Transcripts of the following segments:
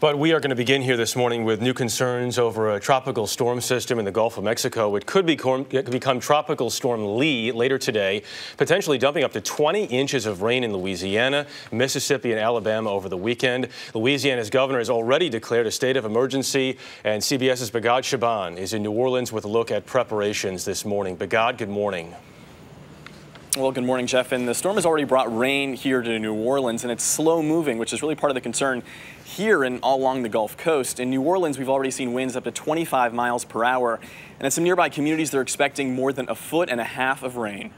But we are going to begin here this morning with new concerns over a tropical storm system in the Gulf of Mexico. It could become Tropical Storm Lee later today, potentially dumping up to 20 inches of rain in Louisiana, Mississippi, and Alabama over the weekend. Louisiana's governor has already declared a state of emergency, and CBS's Bigad Shaban is in New Orleans with a look at preparations this morning. Bigad, good morning. Well, good morning, Jeff. And the storm has already brought rain here to New Orleans, and it's slow moving, which is really part of the concern here and all along the Gulf Coast. In New Orleans, we've already seen winds up to 25 miles per hour. And in some nearby communities, they're expecting more than 1.5 feet of rain.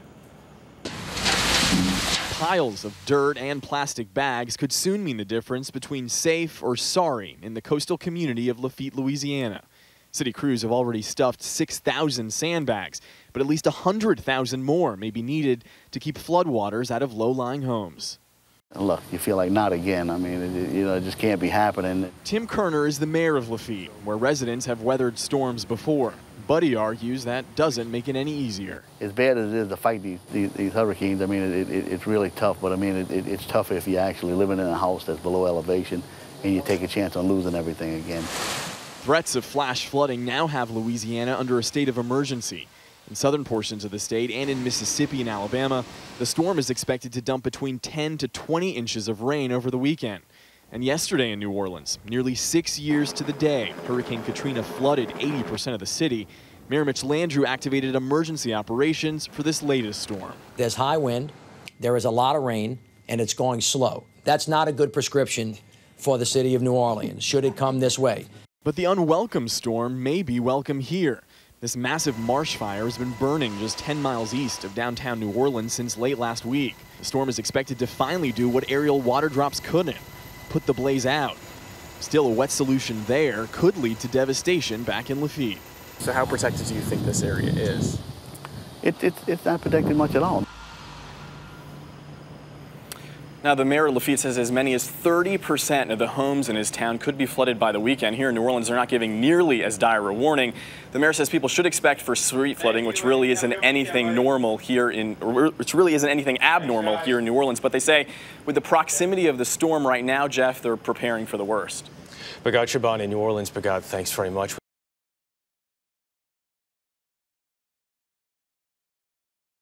Piles of dirt and plastic bags could soon mean the difference between safe or sorry in the coastal community of Lafitte, Louisiana. City crews have already stuffed 6,000 sandbags, but at least 100,000 more may be needed to keep floodwaters out of low-lying homes. Look, you feel like not again. I mean, it just can't be happening. Tim Kerner is the mayor of Lafitte, where residents have weathered storms before. But he argues that doesn't make it any easier. As bad as it is to fight these hurricanes, I mean, it's really tough. But I mean, it's tough if you're actually living in a house that's below elevation and you take a chance on losing everything again. Threats of flash flooding now have Louisiana under a state of emergency. In southern portions of the state and in Mississippi and Alabama, the storm is expected to dump between 10 to 20 inches of rain over the weekend. And yesterday in New Orleans, nearly 6 years to the day, Hurricane Katrina flooded 80% of the city. Mayor Mitch Landrieu activated emergency operations for this latest storm. There's high wind, there is a lot of rain, and it's going slow. That's not a good prescription for the city of New Orleans, should it come this way. But the unwelcome storm may be welcome here. This massive marsh fire has been burning just 10 miles east of downtown New Orleans since late last week. The storm is expected to finally do what aerial water drops couldn't, put the blaze out. Still, a wet solution there could lead to devastation back in Lafitte. So how protected do you think this area is? It's not protected much at all. Now, the mayor of Lafitte says as many as 30% of the homes in his town could be flooded by the weekend. Here in New Orleans, they're not giving nearly as dire a warning. The mayor says people should expect for street flooding, which really isn't anything normal here which really isn't anything abnormal here in New Orleans. But they say with the proximity of the storm right now, Jeff, they're preparing for the worst. Bigad Shaban in New Orleans. Bigad, thanks very much.